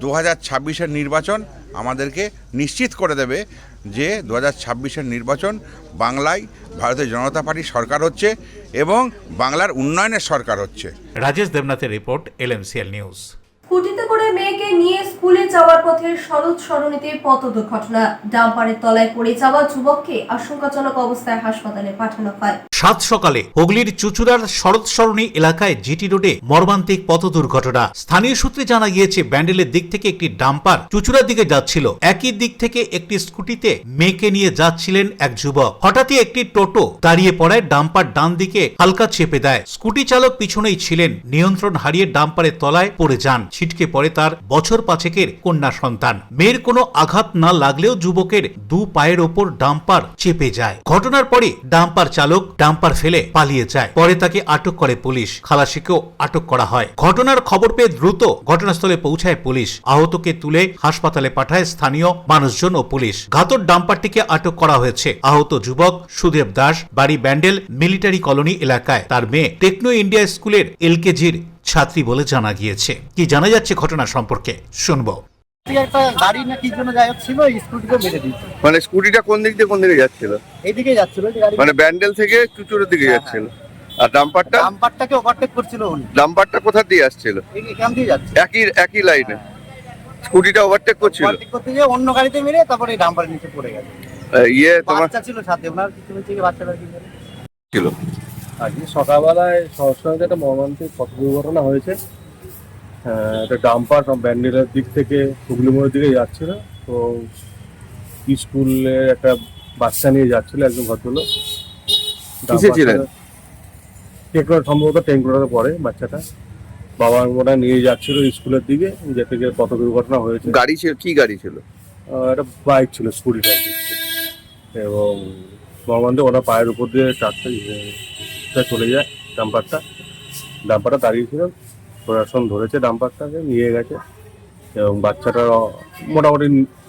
2026-এর নির্বাচন আমাদেরকে নিশ্চিত করে দেবে যে 2026-এর নির্বাচন বাংলায় ভারতীয় জনতা পার্টির সরকার হচ্ছে এবং বাংলার উন্নয়নের সরকার হচ্ছে। রাজেশ দেবনাথের রিপোর্ট, LMCL নিউজ। স্কুটিতে করে মেয়েকে নিয়ে স্কুলে যাওয়ার পথে সড়ক সরণিতে পথ দুর্ঘটনা। ডাম্পারের তলায় পড়ে যাওয়া যুবককে আশঙ্কাজনক অবস্থায় হাসপাতালে পাঠানো হয়। সাত সকালে হুগলির চুচুড়ার শরৎ সরণি এলাকায় জিটি রোডে মর্মান্তিক পথ দুর্ঘটনা। স্থানীয় সূত্রে জানা গিয়েছে, ব্যান্ডেলের দিক থেকে একটি ডাম্পার চুচুড়ার দিকে যাচ্ছিল। একই দিক থেকে একটি স্কুটিতে মেয়েকে নিয়ে যাচ্ছিলেন এক যুবক। হঠাৎই একটি টোটো দাঁড়িয়ে পড়ায় ডাম্পার ডান দিকে হালকা চেপে দেয়। স্কুটি চালক পিছনেই ছিলেন। নিয়ন্ত্রণ হারিয়ে ডাম্পারের তলায় পড়ে যান। ছিটকে পড়ে তার বছর 5-এর কন্যা সন্তান। মেয়ের কোনো আঘাত না লাগলেও যুবকের দু পায়ের ওপর ডাম্পার চেপে যায়। ঘটনার পরে ডাম্পার চালক ডাম্পার ফেলে পালিয়ে যায়। পরে তাকে আটক করে পুলিশ। খালাসিকেও আটক করা হয়। ঘটনার খবর পেয়ে দ্রুত ঘটনাস্থলে পৌঁছায় পুলিশ। আহতকে তুলে হাসপাতালে পাঠায় স্থানীয় মানুষজন ও পুলিশ। ঘাতক ডাম্পারটিকে আটক করা হয়েছে। আহত যুবক সুদেব দাস, বাড়ি ব্যান্ডেল মিলিটারি কলোনি এলাকায়। তার মেয়ে টেকনো ইন্ডিয়া স্কুলের LKG'র ছাত্রী বলে জানা গিয়েছে। কি জানা যাচ্ছে ঘটনা সম্পর্কে শুনবো। একটা গাড়ি না কি জন্য যাই ছিল, স্কুটিতে মেরে দিয়েছে। মানে স্কুটিটা কোন দিক দিয়ে কোন দিকে যাচ্ছিল? এইদিকে যাচ্ছিল, মানে ব্যান্ডেল থেকে চুচুড়ের দিকে যাচ্ছিল। আর ডাম্পারটাকে ওভারটেক করছিল উনি। ডাম্পারটা কোথা দিয়ে আসছিল? এখান দিয়ে যাচ্ছে, একই লাইনে স্কুটিটা ওভারটেক করছিল। ওভারটেক করতে গিয়ে অন্য গাড়িতে মেরে তারপরে এই ডাম্পারের নিচে পড়ে গেছে। তোমার বাচ্চা ছিল সাথে, ওনার কিছু হচ্ছে কি বাচ্চাটা কি ছিল? আজকে সকালবেলায় সরাসরি একটা মর্মান্তিক পথ দুর্ঘটনা হয়েছে। একটা ডাম্পার ব্যান্ডেলের দিক থেকে হুগলি মোড়ের দিকে যাচ্ছিল। তো স্কুলে একটা বাচ্চা নিয়ে যাচ্ছিল একজন ভদ্রলোক। সম্ভবত টেঙ্কুরাতে পড়ে বাচ্চাটা। বাবার মোটা নিয়ে যাচ্ছিল স্কুলের দিকে, যেতে গিয়ে পথ দুর্ঘটনা হয়েছে। গাড়ি ছিল, কি গাড়ি ছিল? একটা বাইক ছিল, স্কুটি টাইপ। এবং মর্মান্তিক ওনার পায়ের উপর দিয়ে ট্রাকটা চলে যায়। ডাম্পারটা দাঁড়িয়েছিল, প্রশাসন ধরেছে, ডাম্পারটাকে নিয়ে গেছে। এবং মোটামুটি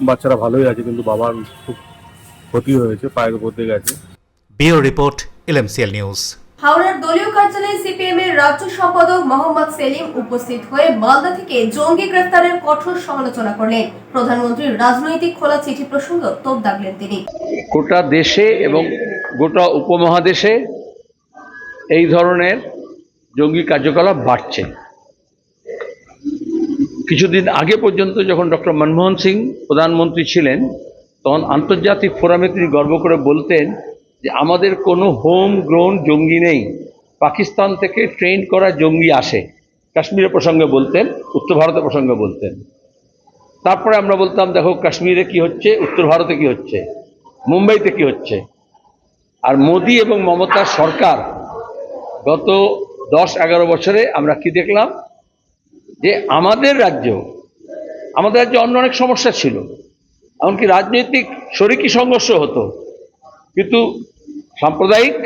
বাচ্চারা ভালোই আছে, কিন্তু বাবার খুব ক্ষতি হয়েছে, পায়ের উপর দিয়ে গেছে। Bureau report, LMCL news. হাওড়ার দলীয় কার্যালয়ে CPM এর রাজ্য সম্পাদক মোহাম্মদ সেলিম উপস্থিত হয়ে মালদা থেকে জঙ্গি গ্রেফতারের কঠোর সমালোচনা করলেন। প্রধানমন্ত্রীর রাজনৈতিক খোলা চিঠি প্রসঙ্গ তোপ দাগলেন তিনি। গোটা দেশে এবং গোটা উপমহাদেশে এই ধরনের জঙ্গি কার্যকলাপ বাড়ছে। কিছুদিন আগে পর্যন্ত যখন ডক্টর মনমোহন সিং প্রধানমন্ত্রী ছিলেন, তখন আন্তর্জাতিক ফোরামে তিনি গর্ব করে বলতেন যে আমাদের কোনো হোম গ্রোন জঙ্গি নেই, পাকিস্তান থেকে ট্রেন করা জঙ্গি আসে। কাশ্মীরের প্রসঙ্গে বলতেন, উত্তর ভারতের প্রসঙ্গে বলতেন। তারপরে আমরা বলতাম দেখো কাশ্মীরে কি হচ্ছে, উত্তর ভারতে কি হচ্ছে, মুম্বাইতে কি হচ্ছে। আর মোদি এবং মমতার সরকার গত 10-11 বছরে আমরা কি দেখলাম, যে আমাদের রাজ্যে অন্য অনেক সমস্যা ছিল, এমনকি রাজনৈতিক শরিকি সংঘর্ষ হতো, কিন্তু সাম্প্রদায়িক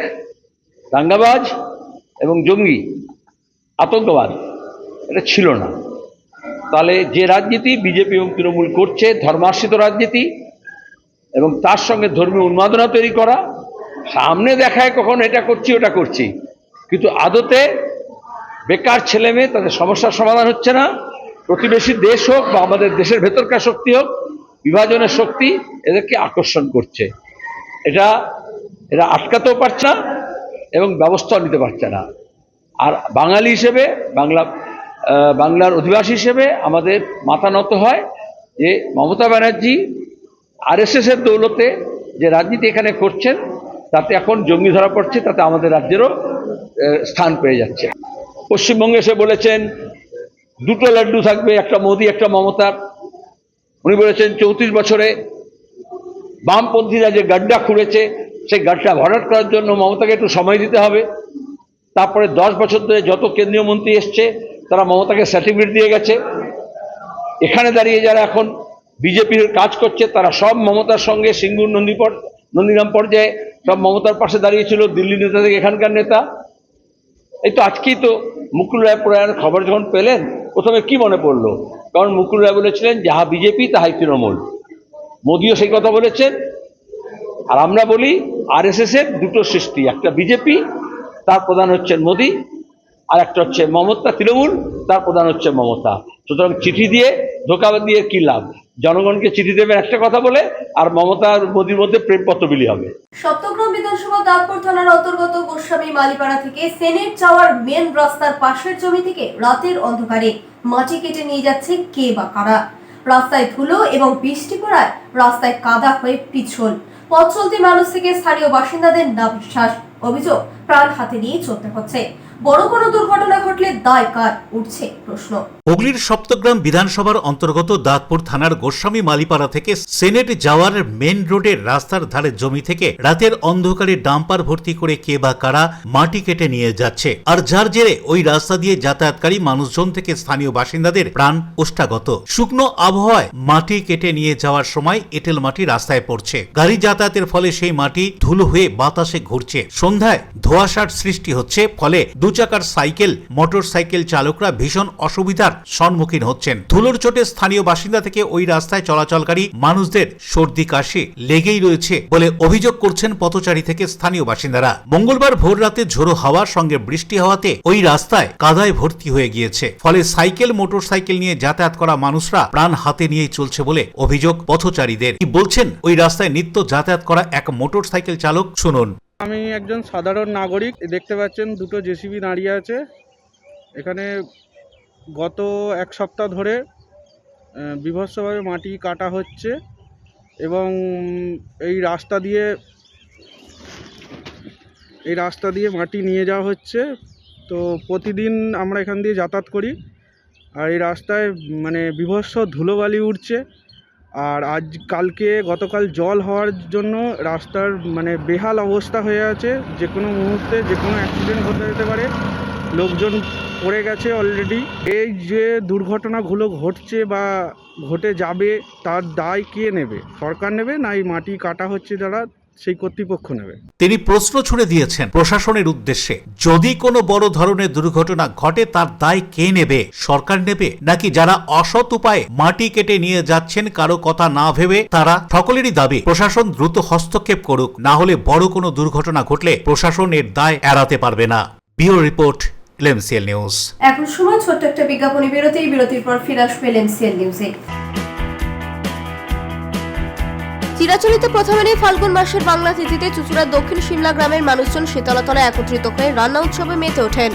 দাঙ্গাবাজ এবং জঙ্গি আতঙ্কবাদ এটা ছিল না। তাহলে যে রাজনীতি বিজেপি এবং তৃণমূল করছে, ধর্মাশ্রিত রাজনীতি এবং তার সঙ্গে ধর্মীয় উন্মাদনা তৈরি করা, সামনে দেখায় কখন এটা করছি ওটা করছি, কিন্তু আদতে বেকার ছেলে মেয়ে তাদের সমস্যার সমাধান হচ্ছে না। প্রতিবেশী দেশ হোক বা আমাদের দেশের ভেতরকার শক্তি হোক, বিভাজনের শক্তি এদেরকে আকর্ষণ করছে। এরা আটকাতেও পারছে না এবং ব্যবস্থাও নিতে পারছে না। আর বাঙালি হিসেবে, বাংলার অধিবাসী হিসেবে আমাদের মাথা নত হয় যে মমতা ব্যানার্জি RSS-এর দৌলতে যে রাজনীতি এখানে করছেন, তাতে এখন জঙ্গি ধরা পড়ছে, তাতে আমাদের রাজ্যেরও স্থান পেয়ে যাচ্ছে। পশ্চিমবঙ্গে এসে বলেছেন দুটো লাড্ডু থাকবে, একটা মোদি একটা মমতার। উনি বলেছেন 34 বছরে বামপন্থীরা যে গাড্ডা খুঁড়েছে, সেই গাড্ডা ভরাট করার জন্য মমতাকে একটু সময় দিতে হবে। তারপরে 10 বছর ধরে যত কেন্দ্রীয় মন্ত্রী এসছে তারা মমতাকে সার্টিফিকেট দিয়ে গেছে। এখানে দাঁড়িয়ে যারা এখন বিজেপির কাজ করছে, তারা সব মমতার সঙ্গে সিঙ্গুর নন্দীগ্রাম পর্যায়ে সব মমতার পাশে দাঁড়িয়েছিল, দিল্লি নেতা থেকে এখানকার নেতা। এই তো আজকেই তো মুকুল রায় প্রয়াণের খবর যখন পেলেন, প্রথমে কি মনে পড়লো? কারণ মুকুল রায় বলেছিলেন যাহা বিজেপি তাহাই তৃণমূল। মোদিও সেই কথা বলেছেন। আর আমরা বলি RSS-এর দুটো সৃষ্টি, একটা বিজেপি, তার প্রধান হচ্ছেন মোদি, আর একটা হচ্ছে মমতা তৃণমূল, তার প্রধান হচ্ছে মমতা। সুতরাং চিঠি দিয়ে ধোকা দিয়ে কি লাভ? জনগণকে চিঠি দেবে একটা কথা বলে, আর মমতা মোদির মধ্যে প্রেমপত্র বিলি হবে। সপ্তগ্রাম বিধানসভা দাঁতপুর থানার অন্তর্গত গোস্বামী মালিপাড়া থেকে সেনেট যাওয়ার মেন রাস্তার পাশের জমি থেকে রাতের অন্ধকারে মাটি কেটে নিয়ে যাচ্ছে কে বা কারা। রাস্তায় ধুলো এবং বৃষ্টি পড়ায় রাস্তায় কাদা হয়ে পিছল। পথ চলতি মানুষ থেকে স্থানীয় বাসিন্দাদের না বিশ্বাস, অভিযোগ প্রাণ হাতে নিয়ে চলতে হচ্ছে। বড় কোনো দুর্ঘটনা ঘটলে দায় কার, উঠছে প্রশ্ন। হুগলির সপ্তগ্রাম বিধানসভার অন্তর্গত দাঁতপুর থানার গোস্বামী মালিপাড়া থেকে সেনেট যাওয়ার মেন রোডের রাস্তার ধারে জমি থেকে রাতের অন্ধকারে ডাম্পার ভর্তি করে কে বা কারা মাটি কেটে নিয়ে যাচ্ছে, আর যার জেরে ওই রাস্তা দিয়ে যাতায়াতকারী মানুষজন থেকে স্থানীয় বাসিন্দাদের প্রাণ ওষ্ঠাগত। শুকনো আবহাওয়ায় মাটি কেটে নিয়ে যাওয়ার সময় এঁটেল মাটি রাস্তায় পড়ছে। গাড়ি যাতায়াতের ফলে সেই মাটি ধুলো হয়ে বাতাসে ঘুরছে। সন্ধ্যায় ধোঁয়াশার সৃষ্টি হচ্ছে, ফলে চাকার সাইকেল, মোটর সাইকেল চালকরা ভীষণ অসুবিধার সম্মুখীন হচ্ছেন। ধুলোর চোটে স্থানীয় বাসিন্দা থেকে ওই রাস্তায় চলাচলকারী মানুষদের সর্দি কাশি লেগেই রয়েছে বলে অভিযোগ করছেন পথচারী থেকে স্থানীয় বাসিন্দারা। মঙ্গলবার ভোর রাতে ঝোড়ো হাওয়ার সঙ্গে বৃষ্টি হওয়াতে ওই রাস্তায় কাদায় ভর্তি হয়ে গিয়েছে, ফলে সাইকেল, মোটর সাইকেল নিয়ে যাতায়াত করা মানুষরা প্রাণ হাতে নিয়েই চলছে বলে অভিযোগ পথচারীদের। কি বলছেন ওই রাস্তায় নিত্য যাতায়াত করা এক মোটর সাইকেল চালক, শুনুন। আমি একজন সাধারণ নাগরিক। দেখতে পাচ্ছেন দুটো জেসিবি দাঁড়িয়ে আছে এখানে। গত এক সপ্তাহ ধরে বীভৎসভাবে মাটি কাটা হচ্ছে এবং এই রাস্তা দিয়ে মাটি নিয়ে যাওয়া হচ্ছে। তো প্রতিদিন আমরা এখান দিয়ে যাতায়াত করি, আর এই রাস্তায় মানে বীভৎস ধুলোবালি উঠছে। আর গতকাল জল হওয়ার জন্য রাস্তার মানে বেহাল অবস্থা হয়ে আছে। যে কোনো মুহূর্তে যে কোনো অ্যাক্সিডেন্ট ঘটে যেতে পারে, লোকজন পড়ে গেছে অলরেডি। এই যে দুর্ঘটনাগুলো ঘটছে বা ঘটে যাবে, তার দায় কে নেবে? সরকার নেবে, না এই মাটি কাটা হচ্ছে যারা সেই কর্তৃপক্ষ নেবে? তিনি প্রশ্ন ছুড়ে দিয়েছেন প্রশাসনের উদ্দেশ্যে, যদি কোনো বড় ধরনের দুর্ঘটনা ঘটে তার দায় কে নেবে? সরকার নেবে, নাকি যারা অসৎ উপায়ে মাটি কেটে নিয়ে যাচ্ছেন কারো কথা না ভেবে তারা? সকলেরই দাবি প্রশাসন দ্রুত হস্তক্ষেপ করুক, না হলে বড় কোনো দুর্ঘটনা ঘটলে প্রশাসন এর দায় এড়াতে পারবে না। Bureau report, LMCL news. এখন সময় ছোট্ট একটা বিজ্ঞাপনী বিরতি। বিরতির পর ফিরে আসবে এলএমসিএল নিউজে। চিরাচরিত প্রথমেই ফাল্গুন মাসের বাংলা তিথিতে চুঁচুড়ার দক্ষিণ শিমলা গ্রামের মানুষজন শীতলতলায় একত্রিত হয়ে রান্না উৎসবে মেতে ওঠেন।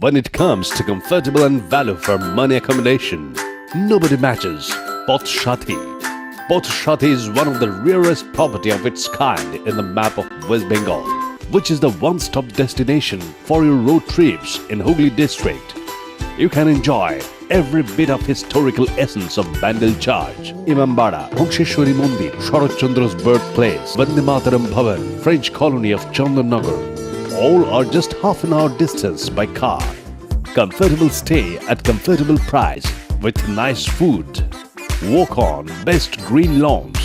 When it comes to comfortable and value for money accommodation, nobody matches Poth Shathi. Poth Shathi is one of the rarest property of its kind in the map of West Bengal, which is the one-stop destination for your road trips in Hooghly district. You can enjoy every bit of historical essence of Bandel Church, Imambara, Bhongsheshwari Mandir, Sharat Chandra's birthplace, Vande Mataram Bhavan, French colony of Chandannagar. All are just half an hour distance by car. Comfortable stay at comfortable price with nice food. Walk on best green lawns,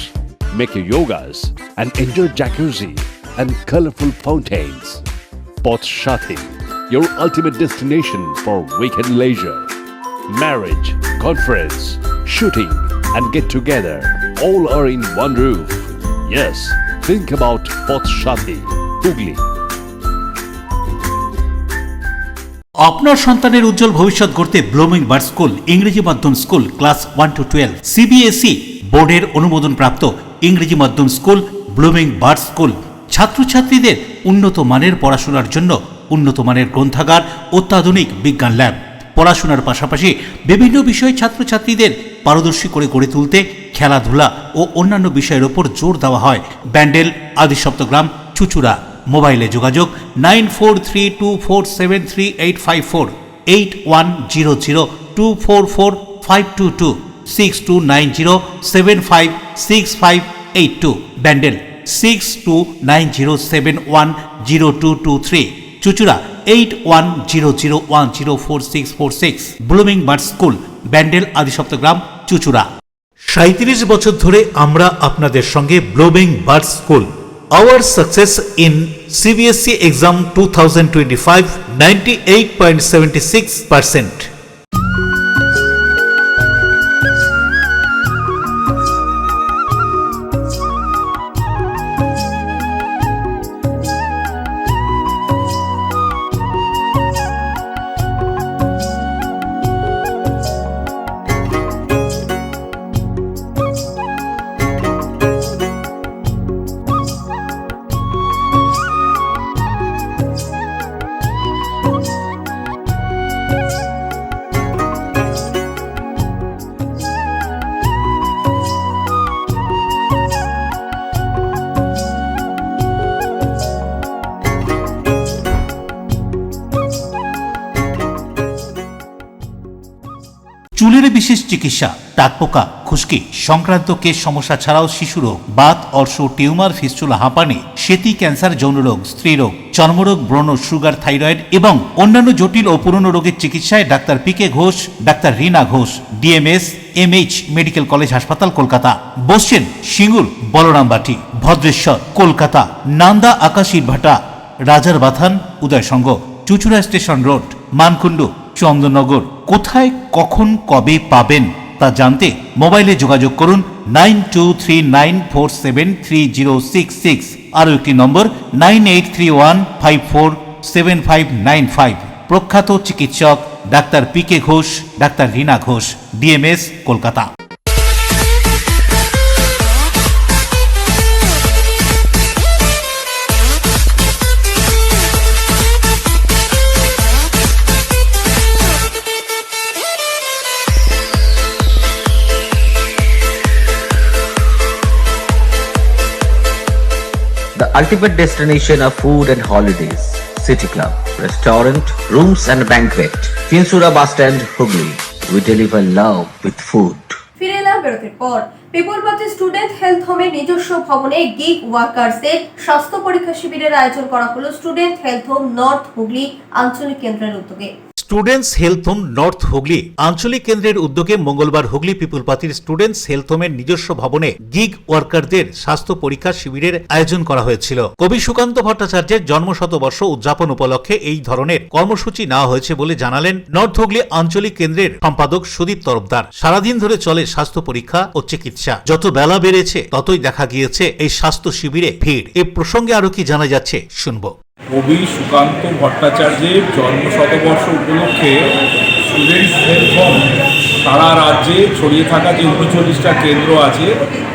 make your yogas and enjoy jacuzzi and colorful fountains. Poth Shathi, your ultimate destination for weekend leisure. Marriage, conference, shooting and get together all are in one roof. Yes, think about Poth Shathi, Hooghly. আপনার সন্তানের উজ্জ্বল ভবিষ্যৎ গড়তে ব্লুমিং বার্ড স্কুল ইংরেজি মাধ্যম স্কুল ক্লাস 1 to 12 সিবিএসই বোর্ডের অনুমোদন প্রাপ্ত ইংরেজি মাধ্যম স্কুল ব্লুমিং বার্ড স্কুল। ছাত্রছাত্রীদের উন্নত মানের পড়াশোনার জন্য উন্নত মানের গ্রন্থাগার, অত্যাধুনিক বিজ্ঞান ল্যাব। পড়াশোনার পাশাপাশি বিভিন্ন বিষয়ে ছাত্রছাত্রীদের পারদর্শী করে গড়ে তুলতে খেলাধুলা ও অন্যান্য বিষয়ের ওপর জোর দেওয়া হয়। ব্যান্ডেল, আদি সপ্তগ্রাম, চুচুড়া। মোবাইলে যোগাযোগ 9432473854, 8100244522, 6290756582, Bandel 6290710223, Chuchura 8100104646, blooming bird school, Bandel, আদি সপ্তগ্রাম, চুচুড়া। 37 বছর ধরে আমরা আপনাদের সঙ্গে blooming bird school. Our success in CBSE exam 2025, 98.76%. শিশুদের বিশেষ চিকিৎসা, টাকপোকা, খুশকি সংক্রান্ত কেস সমস্যা ছাড়াও শিশুরোগ, বাত, অর্শ, টিউমার, ফিস্টুলা, হাঁপানি, সেতি, ক্যান্সার, যৌনরোগ, স্ত্রীরোগ, চর্মরোগ, ব্রণ, সুগার, থাইরয়েড এবং অন্যান্য জটিল ও পুরনো রোগের চিকিৎসায় doctor PK Ghosh, doctor Rina Ghosh, DMS MH medical college হাসপাতাল, কলকাতা। বসছেন সিঙ্গুর, বলরামবাটি, ভদ্রেশ্বর, কলকাতা, নান্দা, আকাশ ইটভাটা, রাজার বাথান, উদয়সঙ্গ, চুচুড়া স্টেশন রোড, মানকুণ্ডু, চন্দননগর। কোথায়, কখন, কবে পাবেন তা জানতে মোবাইলে যোগাযোগ করুন 9239473066, আরও একটি নম্বর 9831547595। প্রখ্যাত চিকিৎসক doctor PK Ghosh, doctor Rina Ghosh, DMS, Kolkata. The ultimate destination of food and holidays. City Club, restaurant, rooms and banquet. Chinsura Bus Stand, Hooghly. We deliver love with food. ফিরে এলাম বিরতির পর। পিপলপাতি স্টুডেন্ট হেলথ হোমের নিজস্ব ভবনে গিগ ওয়ার্কার্সদের স্বাস্থ্য পরীক্ষা শিবিরের আয়োজন করা হলো student health home north Hooghly আঞ্চলিক কেন্দ্রের উদ্যোগে। Students health home north Hooghly আঞ্চলিক কেন্দ্রের উদ্যোগে মঙ্গলবার হুগলি পিপুলপাতির স্টুডেন্টস হেলথ হোমের নিজস্ব ভবনে গিগ ওয়ার্কারদের স্বাস্থ্য পরীক্ষা শিবিরের আয়োজন করা হয়েছিল। কবি সুকান্ত ভট্টাচার্যের জন্মশতবর্ষ উদযাপন উপলক্ষে এই ধরনের কর্মসূচি নেওয়া হয়েছে বলে জানালেন নর্থ হুগলি আঞ্চলিক কেন্দ্রের সম্পাদক সুদীপ তরফদার। সারাদিন ধরে চলে স্বাস্থ্য পরীক্ষা ও চিকিৎসা। যত বেলা বেড়েছে ততই দেখা গিয়েছে এই স্বাস্থ্য শিবিরে ভিড়। এ প্রসঙ্গে আরো কি জানা যাচ্ছে শুনবো। কবি সুকান্ত ভট্টাচার্যের জন্মশতবর্ষ উপলক্ষে স্টুডেন্টস হেলথ হোম সারা রাজ্যে ছড়িয়ে থাকা যে 39টা কেন্দ্র আছে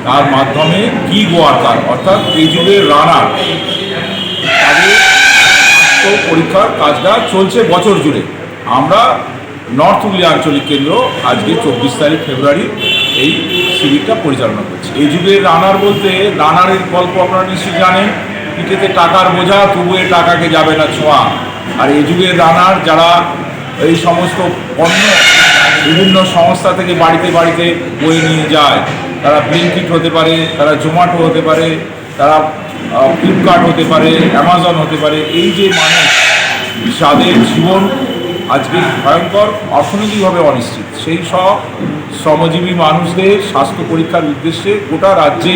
তার মাধ্যমে গিগ ওয়ার্কার অর্থাৎ এই যুগের রানার তাদের স্বাস্থ্য পরীক্ষার কাজটা চলছে বছর জুড়ে। আমরা নর্থ হুগলি আঞ্চলিক কেন্দ্র আজকে 24 তারিখ ফেব্রুয়ারি এই শিবিরটা পরিচালনা করছি। এই যুগের রানার বলতে রানারের গল্প আপনারা নিশ্চয়ই জানেন, পিঠেতে টাকার বোঝা তবু এ টাকাকে যাবে না ছোঁয়া। আর এই যুগের রানার যারা এই সমস্ত পণ্য বিভিন্ন সংস্থা থেকে বাড়িতে বাড়িতে বয়ে নিয়ে যায়, তারা ব্লিঙ্কিট হতে পারে, তারা জোম্যাটো হতে পারে, তারা ফ্লিপকার্ট হতে পারে, অ্যামাজন হতে পারে। এই যে মানুষ যাদের জীবন আজকে ভয়ঙ্কর অর্থনৈতিকভাবে অনিশ্চিত, সেই সব শ্রমজীবী মানুষদের স্বাস্থ্য পরীক্ষার উদ্দেশ্যে গোটা রাজ্যে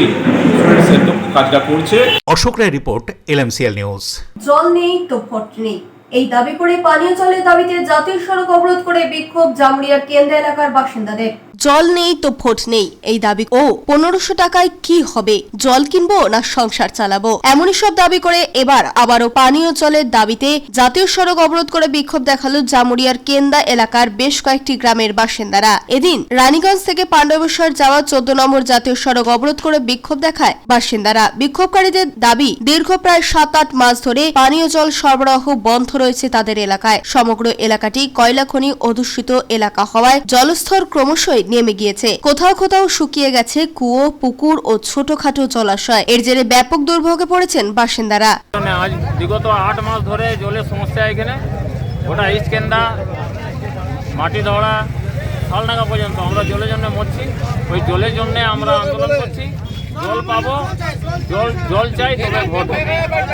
কাজটা করছে। অশোক রায় রিপোর্ট, LMCL নিউজ। জল নেই তো ভোট নেই, এই দাবি করে পানীয় জলের দাবিতে জাতীয় সড়ক অবরোধ করে বিক্ষোভ জামুরিয়ার কেন্দ্র এলাকার বাসিন্দাদের। জল নেই তো ভোট নেই এই দাবি ও 1500 টাকায় কি হবে, জল কিনবো না সংসার চালাবো, এমনই সব দাবি করে এবার আবারও পানীয় জলের দাবিতে জাতীয় সড়ক অবরোধ করে বিক্ষোভ দেখালো জামুরিয়ার কেন্দা এলাকার বেশ কয়েকটি গ্রামের বাসিন্দারা। এদিন রানীগঞ্জ থেকে পাণ্ডবেশ্বর যাওয়া 14 নম্বর জাতীয় সড়ক অবরোধ করে বিক্ষোভ দেখায় বাসিন্দারা। বিক্ষোভকারীদের দাবি দীর্ঘ প্রায় 7-8 মাস ধরে পানীয় জল সরবরাহ বন্ধ রয়েছে তাদের এলাকায়। সমগ্র এলাকাটি কয়লা খনি অধ্যুষিত এলাকা হওয়ায় জলস্তর ক্রমশই নেমে গিয়েছে। কোথাও কোথাও শুকিয়ে গেছে কুয়ো, পুকুর ও ছোটখাটো জলাশয়। এর জেরে ব্যাপক দুর্ভোগে পড়েছেন বাসিন্দারা। আজ বিগত 8 মাস ধরে জলের সমস্যা এখানে, ওটা ইস্টকেন্দা, মাটি ধরা, শালডাঙ্গা পর্যন্ত আমরা জলের জন্য মরছি। ওই জলের জন্য আমরা আন্দোলন করছি। জল পাবো, জল চাই, তবে ভোট।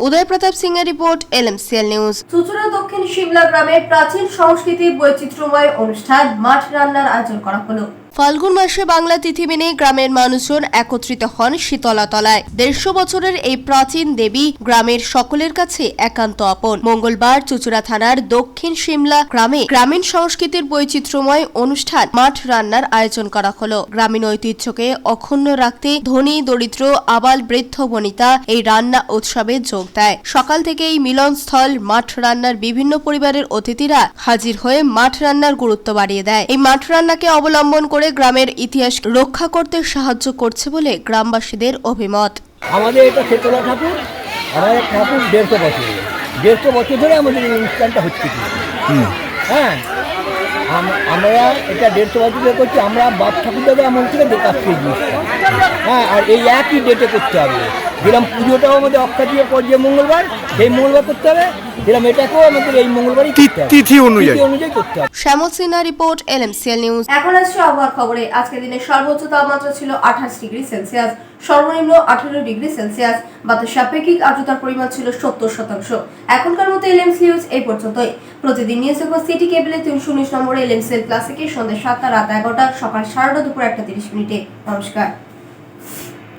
উদয় প্রতাপ সিং এর রিপোর্ট, LMCL নিউজ। চুচুড়া দক্ষিণ শিমলা গ্রামের প্রাচীন সংস্কৃতির বৈচিত্র্যময় অনুষ্ঠান মাঠ রান্নার আয়োজন করা হলো। ফাল্গুন মাসে বাংলা তিথি মেনে গ্রামের মানুষজন একত্রিত হন শীতলা তলায়। 150 বছরের এই প্রাচীন দেবী গ্রামের সকলের কাছে একান্ত আপন। মঙ্গলবার চুচুড়া থানার দক্ষিণ শিমলা গ্রামে গ্রামীণ সংস্কৃতির বৈচিত্র্যময় অনুষ্ঠান মাঠ রান্নার আয়োজন করা হলো। গ্রামীণ ঐতিহ্যকে অক্ষুণ্ণ রাখতে ধনী দরিদ্র আবাল বৃদ্ধ বনিতা এই রান্না উৎসবে যোগ দেয়। সকাল থেকে এই মিলনস্থল মাঠ রান্নার বিভিন্ন পরিবারের অতিথিরা হাজির হয়ে মাঠ রান্নার গুরুত্ব বাড়িয়ে দেয়। এই মাঠ রান্নাকে অবলম্বন করে গ্রামের ইতিহাস রক্ষা করতে সাহায্য করছে বলে গ্রামবাসীদের অভিমত। আমাদের এটা শীতলা ঠাকুর, আমাদের ঠাকুর 150 বছর ধরে আমাদের এই অনুষ্ঠানটা হচ্ছে। হ্যাঁ, আমরা এটা 150 বছর ধরে করছি। আমরা বাপ ঠাকুর দাদা এমন থেকে দেখাচ্ছি। হ্যাঁ, আর এই একই ডেটে করতে হবে। যেরকম পুজোটাও আমাদের অক্ষাতীয় যে মঙ্গলবার সেই মঙ্গলবার করতে হবে, যেরকম এটাকেও আমাদের এই মঙ্গলবারই করতে হবে, তিথি অনুযায়ী করতে হবে। শ্যামল সিনহা রিপোর্ট, LMCL নিউজ। এখন আসছে আবহাওয়ার খবরে। আজকের দিনের সর্বোচ্চ তাপমাত্রা ছিল 28 ডিগ্রি সেলসিয়াস, সর্বনিম্ন 18 ডিগ্রি সেলসিয়াস। বাতাসের আপেক্ষিক আর্দ্রতার পরিমাণ ছিল 70%। এখনকার মতো LMCL নিউজ এই পর্যন্তই। প্রতিদিন নিউজ পেপার সিটি কেবলে 319 নম্বরে LMCL ক্লাসিকে সন্ধ্যা 7টা, রাত 11টা, সকাল 9:30, দুপুর 1:30 মিনিটে। নমস্কার।